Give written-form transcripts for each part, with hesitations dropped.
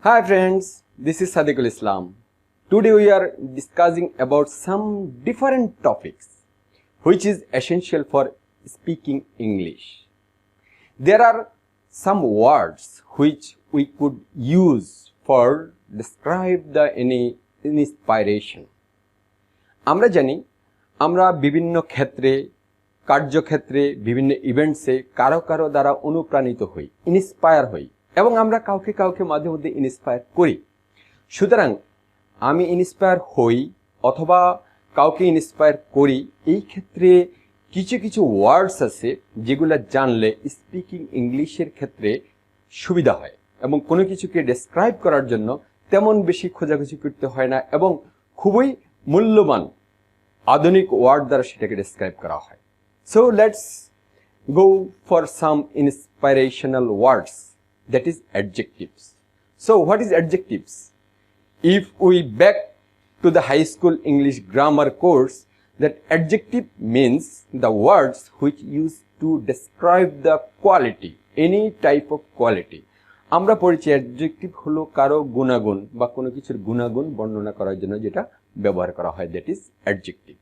Hi friends, this is Sadequl Islam. Today we are discussing about some different topics which is essential for speaking English. There are some words which we could use for describe the any inspiration. আমরা জানি আমরা বিভিন্ন ক্ষেত্রে কার্যক্ষেত্রে বিভিন্ন ইভেন্টসে কারো কারো দ্বারা অনুপ্রাণিত হই, ইন্সপায়ার হই এবং আমরা কাউকে কাউকে মাঝে মধ্যে ইন্সপায়ার করি। সুতরাং আমি ইন্সপায়ার হই অথবা কাউকে ইন্সপায়ার করি, এই ক্ষেত্রে কিছু কিছু ওয়ার্ডস আছে যেগুলো জানলে স্পিকিং ইংলিশের ক্ষেত্রে সুবিধা হয় এবং কোনো কিছুকে ডেসক্রাইব করার জন্য তেমন বেশি খোঁজাখুঁজি করতে হয় না এবং খুবই মূল্যবান আধুনিক ওয়ার্ড দ্বারা সেটাকে ডেসক্রাইব করা হয়। So let's go for some inspirational words, that is adjectives. So what is adjectives? If we back to the high school English grammar course, that adjective means the words which used to describe the quality, any type of quality. আমরা পড়েছি adjective হলো কারো গুণাগুণ বা কোনো কিছুর গুণাগুণ বর্ণনা করার জন্য যেটা ব্যবহার করা হয়, দ্যাট ইজ অ্যাডজেক্টিভ।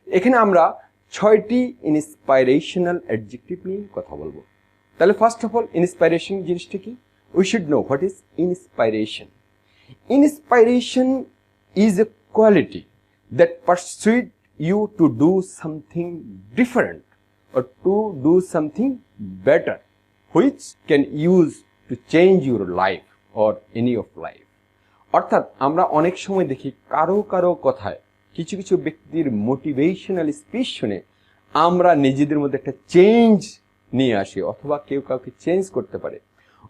এখানে আমরা 6টি ইন্সপাইরেশনাল অ্যাডজেক্টিভ নিয়ে কথা বলবো। তাহলে ফার্স্ট অফ অল ইন্সপাইরেশন জিনিসটা কি? We should know what is inspiration. Inspiration is a quality that persuade you to do something different or to do something better which can use to change your life or any of life. অর্থাৎ আমরা অনেক সময় দেখি কারো কারো কথায় কিছু কিছু ব্যক্তির মোটিভেশনাল স্পিচ শুনে আমরা নিজেদের মধ্যে একটা চেঞ্জ নিয়ে আসি অথবা কেউ কাউকে চেঞ্জ করতে পারে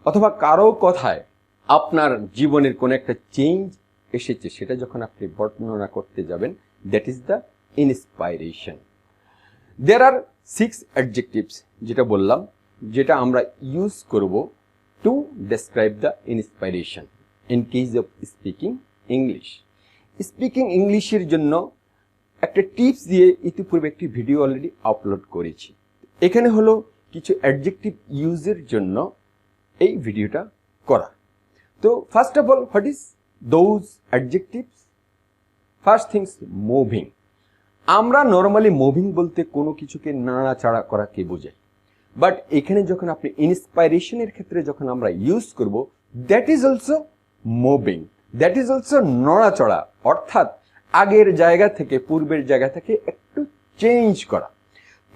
অথবা কারো কথায় আপনার জীবনের কোনো একটা চেঞ্জ এসেছে, সেটা যখন আপনি বর্ণনা করতে যাবেন, that is the inspiration. There are 6 adjectives যেটা বললাম, যেটা আমরা ইউজ করব to describe the inspiration in case of speaking English. Speaking ইংলিশের জন্য একটা টিপস দিয়ে ইতিপূর্বে একটি ভিডিও অলরেডি আপলোড করেছি। এখানে হলো কিছু অ্যাডজেক্টিভ ইউজের জন্য এই ভিডিওটা করা। তো first of all what is those adjectives? First things moving. আমরা নর্মালি মুভিং বলতে কোনো কিছুকে নাড়াচাড়া করাকে বোঝাই, বাট এখানে যখন আপনি ইন্সপাইরেশনের ক্ষেত্রে যখন আমরা ইউজ করব, that is also moving, that is also নড়াচড়া, অর্থাৎ আগের জায়গা থেকে পূর্বের জায়গা থেকে একটু চেঞ্জ করা।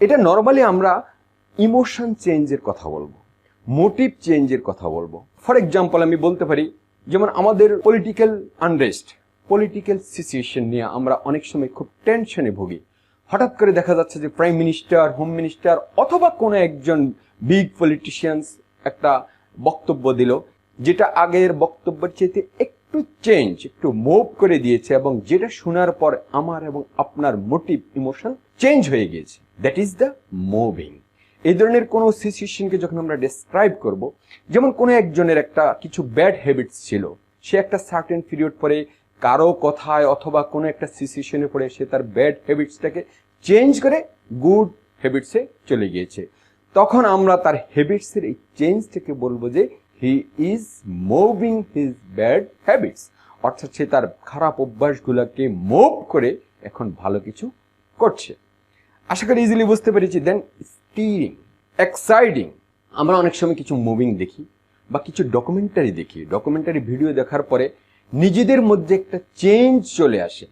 এটা নর্মালি আমরা ইমোশন চেঞ্জের কথা বলবো, মোটিভ চেঞ্জের কথা বলবো। ফর এক্সাম্পল আমি বলতে পারি, যেমন আমাদের পলিটিক্যাল আনরেস্ট, পলিটিক্যাল সিচুয়েশন নিয়ে আমরা অনেক সময় খুব টেনশনে ভুগি। হঠাৎ করে দেখা যাচ্ছে যে প্রাইম মিনিস্টার, হোম মিনিস্টার অথবা কোনো একজন বিগ পলিটিশিয়ানস একটা বক্তব্য দিল, যেটা আগের বক্তব্যের চাইতে একটু চেঞ্জ, একটু মুভ করে দিয়েছে এবং যেটা শোনার পর আমার এবং আপনার মোটিভ ইমোশন চেঞ্জ হয়ে গিয়েছে, দ্যাট ইজ দ্য মুভিং। এই ধরনের কোনো সিচুয়েশনকে যখন আমরা ডেসক্রাইব করব, যেমন কোনো একজনের একটা কিছু ব্যাড হ্যাবিটস ছিল, সে একটা সার্টেন পিরিয়ড পরে কারো কথায় অথবা কোনো একটা সিচুয়েশনে পড়ে সে তার ব্যাড হ্যাবিটসটাকে চেঞ্জ করে গুড হ্যাবিটসে চলে গিয়েছে, তখন আমরা তার হ্যাবিটসের এই চেঞ্জটাকে বলবো যে he is moving his bad habits, অর্থাৎ সে তার খারাপ অভ্যাসগুলোকে মুভ করে এখন ভালো কিছু করছে। আশা করি ইজিলি বুঝতে পেরেছি। দেন স্টিরিং, এক্সাইটিং। আমরা অনেক সময় কিছু মুভিং দেখি বা কিছু ডকুমেন্টারি দেখি, ডকুমেন্টারি ভিডিও দেখার পরে নিজেদের মধ্যে একটা চেঞ্জ চলে আসে,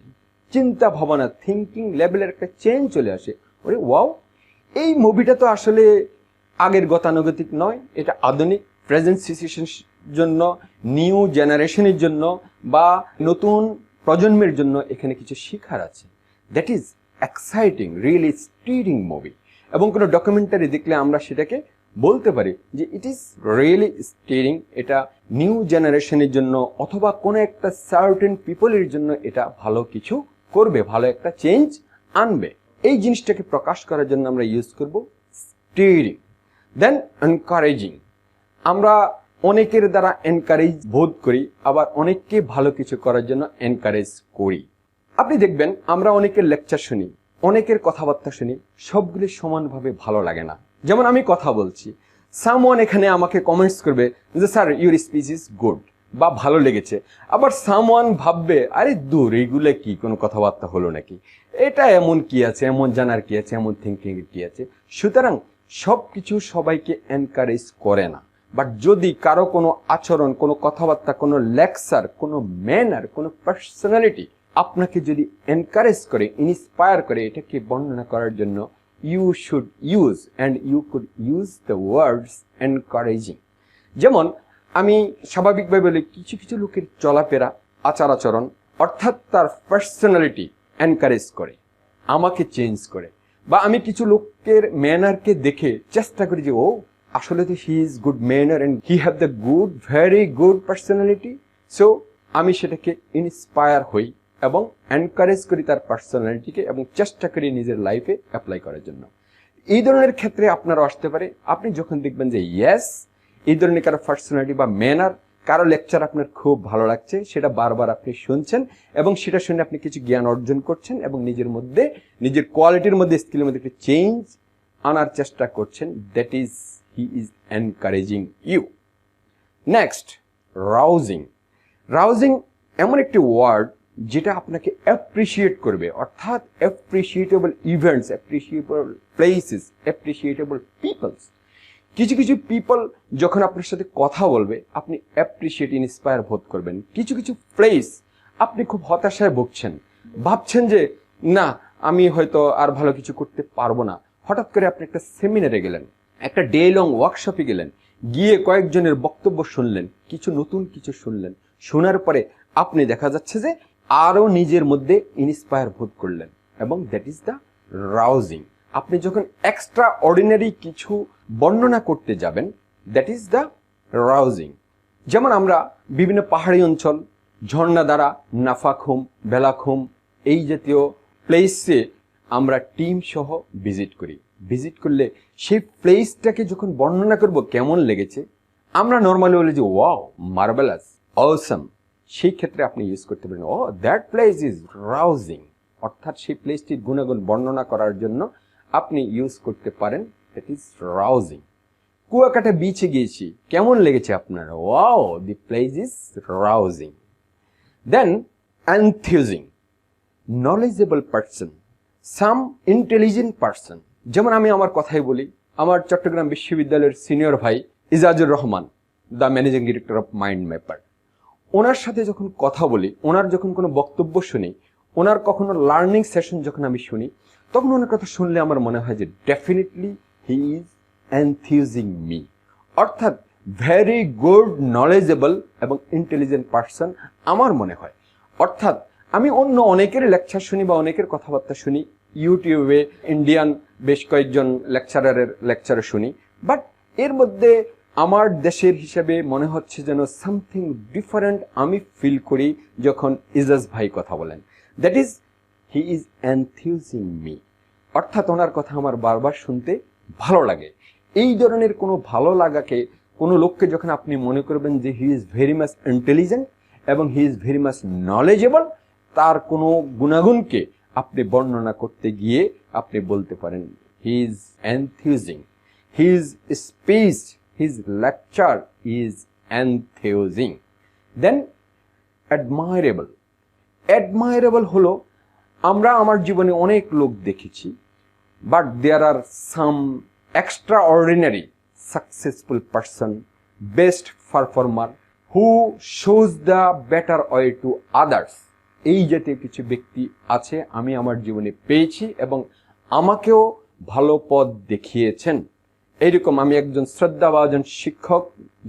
চিন্তা ভাবনা, থিঙ্কিং লেভেলের একটা চেঞ্জ চলে আসে। ওরে ওয়াও, এই মুভিটা তো আসলে আগের গতানুগতিক নয়, এটা আধুনিক প্রেজেন্ট সিচুয়েশনের জন্য, নিউ জেনারেশনের জন্য বা নতুন প্রজন্মের জন্য এখানে কিছু শিখার আছে। That is exciting, really stirring movie. এবং কোনো ডকুমেন্টারি দেখলে আমরা সেটাকে বলতে পারি যে ইট ইজ রিয়েলি স্টিরিং, এটা নিউ জেনারেশনের জন্য অথবা কোনো একটা সার্টেন পিপলের জন্য এটা ভালো কিছু করবে, ভালো একটা চেঞ্জ আনবে। এই জিনিসটাকে প্রকাশ করার জন্য আমরা ইউজ করব স্টিরিং। দেন এনকারেজিং। আমরা অনেকের দ্বারা এনকারেজ বোধ করি, আবার অনেককে ভালো কিছু করার জন্য এনকারেজ করি। আপনি দেখবেন আমরা অনেকের লেকচার শুনি, অনেকের কথাবার্তা শুনি, সবগুলি সমানভাবে ভালো লাগে না। যেমন আমি কথা বলছি, সামওয়ান এখানে আমাকে কমেন্টস করবে যে sir your speech is good, বা ভালো লেগেছে, আবার সামওয়ান ভাববে আরে দূর এইগুলো কি, কোনো কথাবার্তা হলো নাকি, এটা এমন কি আছে, এমন জানার কি আছে, এমন থিঙ্কিং কি আছে। সুতরাং সব কিছু সবাইকে এনকারেজ করে না, বাট যদি কারো কোনো আচরণ, কোনো কথাবার্তা, কোনো লেকচার, কোনো ম্যানার, কোনো পার্সোনালিটি আপনাকে যদি এনকারেজ করে, ইন্সপায়ার করে, এটাকে বর্ণনা করার জন্য you should use and you could use the words encouraging। যেমন আমি স্বাভাবিকভাবে বলি কিছু কিছু লোকের চলাফেরা, আচার আচরণ, অর্থাৎ তার পার্সোনালিটি এনকারেজ করে, আমাকে চেঞ্জ করে, বা আমি কিছু লোকের ম্যানারকে দেখে চেষ্টা করি যে ও আসলে তো he is good manner and he have the good, very good personality. So আমি সেটাকে ইন্সপায়ার হই এবং এনকারেজ করি তার পার্সোনালিটিকে এবং চেষ্টা করি নিজের লাইফে অ্যাপ্লাই করার জন্য। এই ধরনের ক্ষেত্রে আপনারা আসতে পারে, আপনি যখন দেখবেন যে ইয়েস এই ধরনের কারো পার্সোনালিটি বা ম্যানার, কারো লেকচার আপনার খুব ভালো লাগছে, সেটা বারবার আপনি শুনছেন এবং সেটা শুনে আপনি কিছু জ্ঞান অর্জন করছেন এবং নিজের মধ্যে, নিজের কোয়ালিটির মধ্যে, স্কিলের মধ্যে একটা চেঞ্জ আনার চেষ্টা করছেন, that is he is encouraging you. Next, rousing. Rousing এমন একটি ওয়ার্ড যেটা আপনাকে অ্যাপ্রিসিয়েট করবে, অর্থাৎ appreciatable events, appreciatable places, appreciatable peoples. কিছু কিছু পিপল যখন আপনার সাথে কথা বলবে আপনি অ্যাপ্রিসিয়েট, ইন্সপায়ার বোধ করবেন। কিছু কিছু প্লেস আপনি খুব হতাশায় ভুগছেন, ভাবছেন যে না আমি হয়তো আর ভালো কিছু করতে পারবো না। হঠাৎ করে আপনি একটা সেমিনারে গেলেন, একটা ডে লং ওয়ার্কশপে গেলেন, গিয়ে কয়েকজনের বক্তব্য শুনলেন, কিছু নতুন কিছু শুনলেন, শোনার পরে আপনি দেখা যাচ্ছে যে আরও নিজের মধ্যে ইন্সপায়ার বোধ করলেন এবং দ্যাট ইজ দ্য রাউজিং। আপনি যখন এক্সট্রা অর্ডিনারি কিছু বর্ণনা করতে যাবেন, দ্যাট ইজ দ্য রাউজিং। যেমন আমরা বিভিন্ন পাহাড়ি অঞ্চল, ঝর্ণা দ্বারা, নাফাখুম, বেলাখুম এই জাতীয় প্লেসে আমরা টিম সহ ভিজিট করি। ভিজিট করলে সেই প্লেসটাকে যখন বর্ণনা করব কেমন লেগেছে, আমরা নর্মালি বলি যে ওয়াও, মার্ভেলাস, অসাম। সেই ক্ষেত্রে আপনি ইউজ করতে পারেন ও দ্যাট প্লেস ইজ রাউজিং, অর্থাৎ সেই প্লেসটির গুণাগুণ বর্ণনা করার জন্য আপনি ইউজ করতে পারেন, দ্যাট ইজ রাউজিং। কুয়াকাটা বিচে গিয়েছি, কেমন লেগেছে আপনার? Wow, the place is rousing. Then enthusing, knowledgeable person, some intelligent person. যেমন আমি আমার কথাই বলি, আমার চট্টগ্রাম বিশ্ববিদ্যালয়ের সিনিয়র ভাই Izazur Rahman, the managing director of Mind Mapper, ওনার সাথে যখন কথা বলি, ওনার যখন কোনো বক্তব্য শুনি, ওনার কখনো লার্নিং সেশন যখন আমি শুনি, তখন ওনার কথা শুনলে আমার মনে হয় যে definitely he is enthusing me, অর্থাৎ ভেরি গুড, নলেজেবল এবং ইন্টেলিজেন্ট পার্সন আমার মনে হয়। অর্থাৎ আমি অন্য অনেকের লেকচার শুনি বা অনেকের কথাবার্তা শুনি, ইউটিউবে ইন্ডিয়ান বেশ কয়েকজন লেকচারারের লেকচার শুনি, বাট এর মধ্যে আমার দেশের হিসেবে মনে হচ্ছে যেন সামথিং ডিফারেন্ট আমি ফিল করি যখন ইজাজ ভাই কথা বলেন, that is he is enthusing me, অর্থাৎ ওনার কথা আমার বারবার শুনতে ভালো লাগে। এই ধরনের কোনো ভালো লাগাকে, কোনো লোককে যখন আপনি মনে করবেন যে he is very much intelligent এবং he is very much knowledgeable, তার কোনো গুণাগুণকে আপনি বর্ণনা করতে গিয়ে আপনি বলতে পারেন he is enthusing, he is speech, his lecture is enthusing. Then admirable. Admirable হলো, আমরা আমার জীবনে অনেক লোক দেখেছি, but there are some extraordinary successful person, best performer who shows the better way to others. এই জাতীয় কিছু ব্যক্তি আছে আমি আমার জীবনে পেয়েছি এবং আমাকেও ভালো পথ দেখিয়েছেন। এইরকম আমি একজন শ্রদ্ধাভাজন শিক্ষক,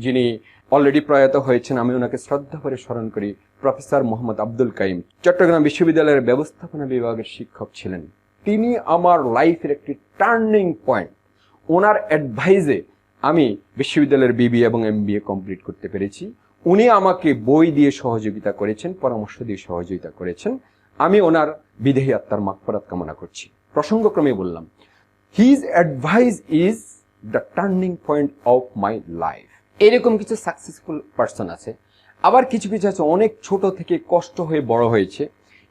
যিনি অলরেডি প্রয়াত হয়েছেন, আমি ওনাকে শ্রদ্ধা করে স্মরণ করি, প্রফেসর মোহাম্মদ আব্দুল কাইম, চট্টগ্রাম বিশ্ববিদ্যালয়ের ব্যবস্থাপনা বিভাগের শিক্ষক ছিলেন। তিনি আমার লাইফের একটি টার্নিং পয়েন্ট। ওনার অ্যাডভাইসে আমি বিশ্ববিদ্যালয়ের বিবিএ এবং এমবিএ কমপ্লিট করতে পেরেছি। উনি আমাকে বই দিয়ে সহযোগিতা করেছেন, পরামর্শ দিয়ে সহযোগিতা করেছেন। আমি ওনার বিদেহী আত্মার মাগফিরাত কামনা করছি। প্রসঙ্গক্রমে বললাম, his advice is the turning point of my life. এরকম কিছু সাকসেসফুল পার্সন আছে, আবার কিছু কিছু আছে অনেক ছোট থেকে কষ্ট হয়ে বড় হয়েছে।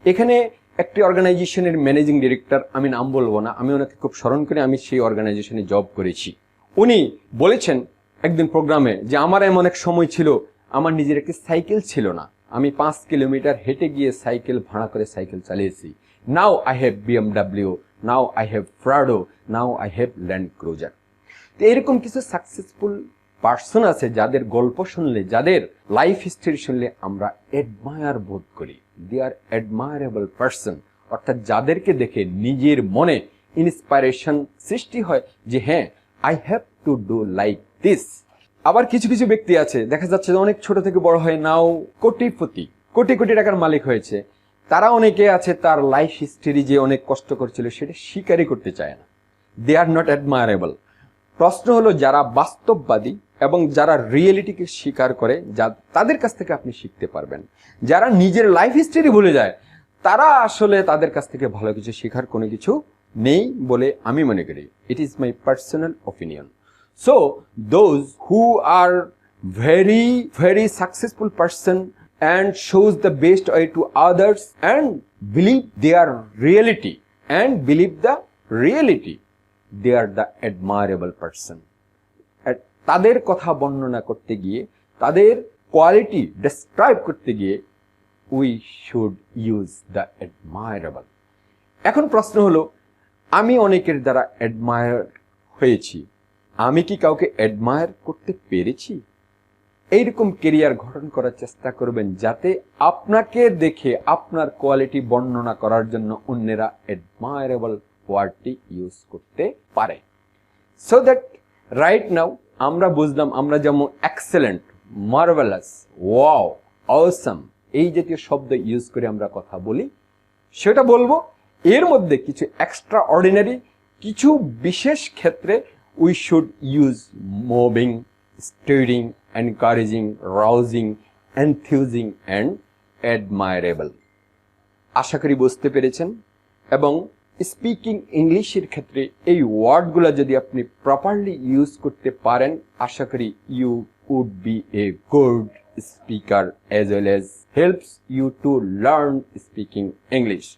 এখানে একটি অর্গানাইজেশনের ম্যানেজিং ডিরেক্টর, আমি নাম বলবো না, আমি ওনাকে খুব স্মরণ করে, আমি সেই অর্গানাইজেশনে জব করেছি। উনি বলেছেন একদিন প্রোগ্রামে যে আমার এমন এক সময় ছিল, আমার নিজের একটি সাইকেল ছিল না, আমি 5 কিলোমিটার হেঁটে গিয়ে সাইকেল ভাড়া করে সাইকেল চালিয়েছি। Now I have BMW, now I have Prado, now I have land cruiser. তো এরকম কিছু সাকসেসফুল পার্সন আছে যাদের গল্প শুনলে, যাদের লাইফ হিস্ট্রি শুনলে আমরা অ্যাডমায়ার বোধ করি। দে আর অ্যাডমায়ারেবল পার্সন, অর্থাৎ যাদেরকে দেখে নিজের মনে ইন্সপাইরেশন সৃষ্টি হয় যে হ্যাঁ, I have to do like this. আবার কিছু কিছু ব্যক্তি আছে দেখা যাচ্ছে যে অনেক ছোট থেকে বড় হয়, নাও কোটিপতি, কোটি কোটি টাকার মালিক হয়েছে। তারা অনেকে আছে তার লাইফ হিস্ট্রি যে অনেক কষ্ট করছিল সেটা স্বীকারই করতে চায় না। দে আর নট অ্যাডমায়ারেবল। প্রশ্ন হলো যারা বাস্তববাদী এবং যারা রিয়েলিটিকে স্বীকার করে, তাদের কাছ থেকে আপনি শিখতে পারবেন। যারা নিজের লাইফ হিস্ট্রি ভুলে যায় তারা আসলে তাদের কাছ থেকে ভালো কিছু শেখার কোনো কিছু নেই বলে আমি মনে করি। It is my personal opinion. So those who are very very successful person and shows the best way to others and believe their reality and believe the reality, they are the admirable person. তাদের কথা বর্ণনা করতে গিয়ে, তাদের quality describe করতে গিয়ে we should use the admirable. এখন প্রশ্ন হলো, আমি অনেকের দ্বারা অ্যাডমায়ার হয়েছি, আমি কি কাউকে অ্যাডমায়ার করতে পেরেছি? এইরকম কেরিয়ার গঠন করার চেষ্টা করবেন যাতে আপনাকে দেখে আপনার কোয়ালিটি বর্ণনা করার জন্য অন্যেরা অ্যাডমায়ারেবল ওয়ার্ডটি ইউজ করতে পারে। সো দ্যাট রাইট নাও আমরা বুঝলাম আমরা যেমন এক্সেলেন্ট, মার্ভেলাস, ওয়াও, অসাম এই জাতীয় শব্দ ইউজ করে আমরা কথা বলি, সেটা বলবো। এর মধ্যে কিছু এক্সট্রা অর্ডিনারি, কিছু বিশেষ ক্ষেত্রে we should use moving, stirring, encouraging, rousing, enthusing and admirable. আশা করি বুঝতে পেরেছেন। এবং স্পিকিং ইংলিশের ক্ষেত্রে এই ওয়ার্ডগুলো যদি আপনি প্রপারলি ইউজ করতে পারেন, আশা করি you would be a good speaker as well as helps you to learn speaking English.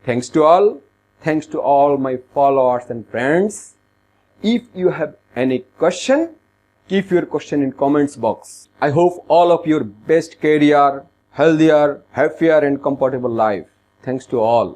Thanks to all my followers and friends. If you have any question, keep your question in comments box. I hope all of your best career, healthier, happier and comfortable life. Thanks to all.